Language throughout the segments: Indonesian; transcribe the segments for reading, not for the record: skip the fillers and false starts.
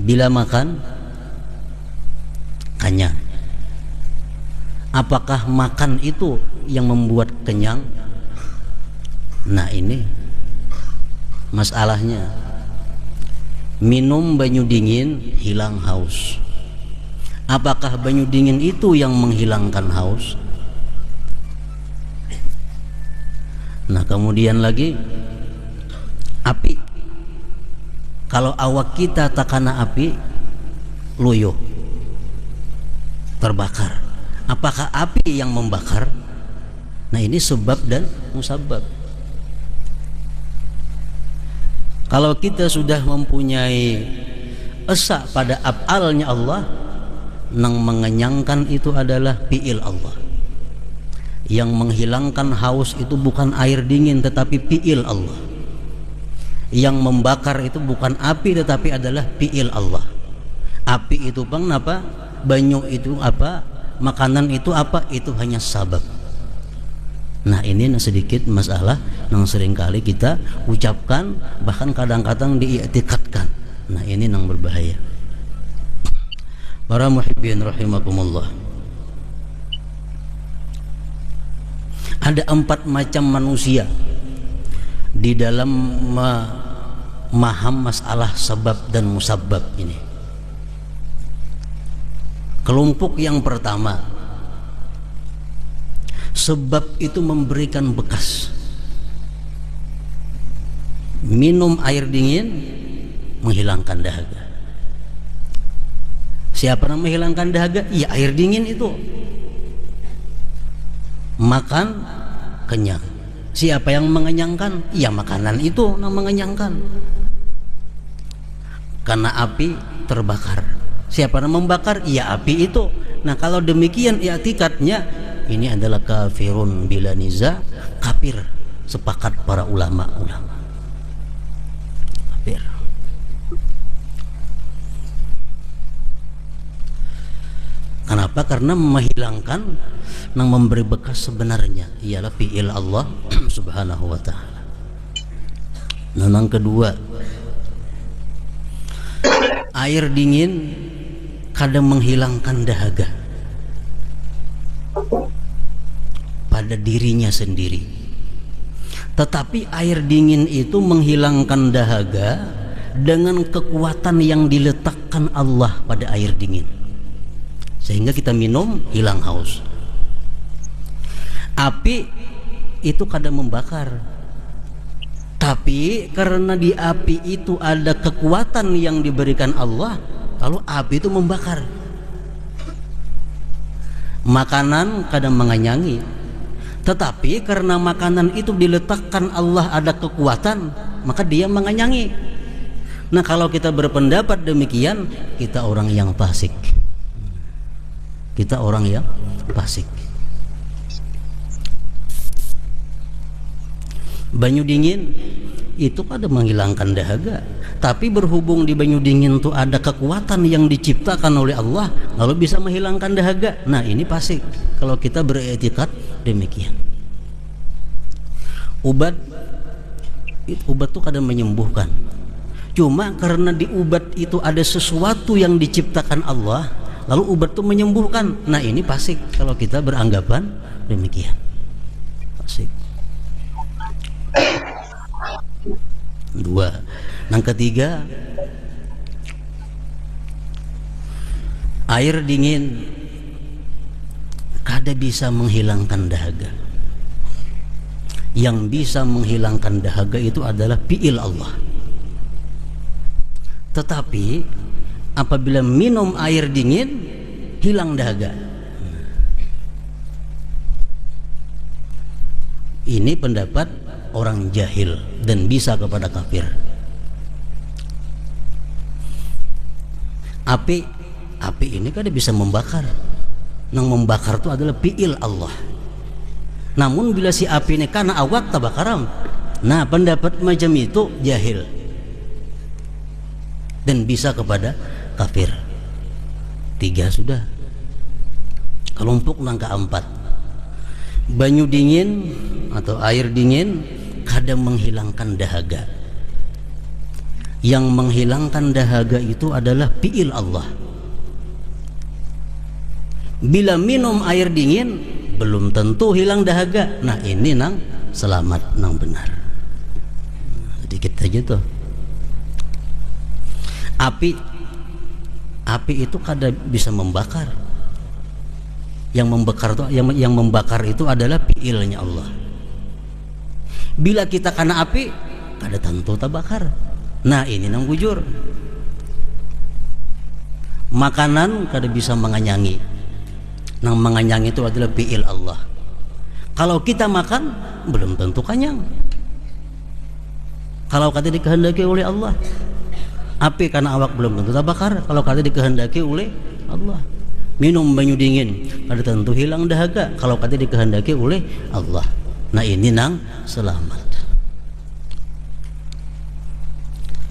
bila makan kenyang. Apakah makan itu yang membuat kenyang? Nah, ini masalahnya. Minum banyu dingin hilang haus. Apakah banyu dingin itu yang menghilangkan haus? Nah, kemudian lagi api. Kalau awak kita takana api, loyo, terbakar. Apakah api yang membakar? Nah, ini sebab dan musabab. Kalau kita sudah mempunyai esa pada af'alnya Allah, yang mengenyangkan itu adalah fi'il Allah. Yang menghilangkan haus itu bukan air dingin tetapi fi'il Allah. Yang membakar itu bukan api tetapi adalah fi'il Allah. Api itu bang apa? Banyu itu apa? Makanan itu apa? Itu hanya sabab. Nah, ini sedikit masalah yang seringkali kita ucapkan, bahkan kadang-kadang diiktikadkan. Nah, ini yang berbahaya. Para muhibbin rahimakumullah, ada 4 macam manusia di dalam memaham masalah sebab dan musabab ini. Kelompok yang pertama, sebab itu memberikan bekas. Minum air dingin menghilangkan dahaga. Siapa yang menghilangkan dahaga? Ya, air dingin itu. Makan kenyang. Siapa yang mengenyangkan? Ya, makanan itu yang mengenyangkan. Karena api terbakar. Siapa yang membakar? Ya, api itu. Nah, kalau demikian i'tikadnya, ini adalah kafirun bila niza, kafir, sepakat para ulama-ulama. Kafir. Kenapa? Karena menghilangkan yang memberi bekas sebenarnya ialah fi'il Allah subhanahu wa ta'ala. Nah, yang kedua, air dingin kadang menghilangkan dahaga pada dirinya sendiri. Tetapi air dingin itu menghilangkan dahaga dengan kekuatan yang diletakkan Allah pada air dingin, sehingga kita minum hilang haus. Api itu kadang membakar, tapi karena di api itu ada kekuatan yang diberikan Allah, lalu api itu membakar. Makanan kadang mengenyangi, tetapi karena makanan itu diletakkan Allah ada kekuatan, maka dia mengenyangi. Nah, kalau kita berpendapat demikian, kita orang yang fasik. Kita orang yang fasik. Banyu dingin itu ada menghilangkan dahaga, tapi berhubung di banyu dingin itu ada kekuatan yang diciptakan oleh Allah, lalu bisa menghilangkan dahaga. Nah, ini fasik kalau kita beriktikad demikian. Ubat itu kadang menyembuhkan, cuma karena di ubat itu ada sesuatu yang diciptakan Allah, lalu ubat itu menyembuhkan. Nah, ini fasik kalau kita beranggapan demikian. Fasik. Dua. Yang ketiga, air dingin kada bisa menghilangkan dahaga. Yang bisa menghilangkan dahaga itu adalah fi'il Allah. Tetapi apabila minum air dingin hilang dahaga. Ini pendapat orang jahil dan bisa kepada kafir. Api ini kan bisa membakar. Yang membakar itu adalah fi'il Allah. Namun bila si api ini karena awak tabakaram, nah pendapat macam itu jahil dan bisa kepada kafir. 3 sudah. Kelompok yang keempat, banyu dingin atau air dingin kadang menghilangkan dahaga. Yang menghilangkan dahaga itu adalah fi'il Allah. Bila minum air dingin belum tentu hilang dahaga. Nah ini nang selamat nang benar. Sedikit aja tuh. Api itu kada bisa membakar. Yang membakar itu adalah fi'ilnya Allah. Bila kita kena api, kada tentu terbakar. Nah ini nang bujur. Makanan kada bisa menganyangi. Nang menganyangi itu adalah fi'il Allah. Kalau kita makan belum tentu kenyang. Kalau kata dikehendaki oleh Allah. Api karena awak belum tentu terbakar. Kalau kata dikehendaki oleh Allah. Minum banyu dingin kada tentu hilang dahaga kalau kata dikehendaki oleh Allah. Nah ini nang selamat.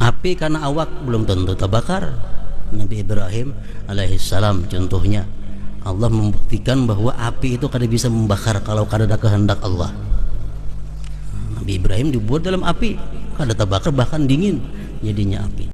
Api karena awak belum tentu terbakar. Nabi Ibrahim alaihissalam contohnya, Allah membuktikan bahwa api itu kada bisa membakar kalau kada ada kehendak Allah. Nabi Ibrahim dibuat dalam api, kada terbakar bahkan dingin jadinya api.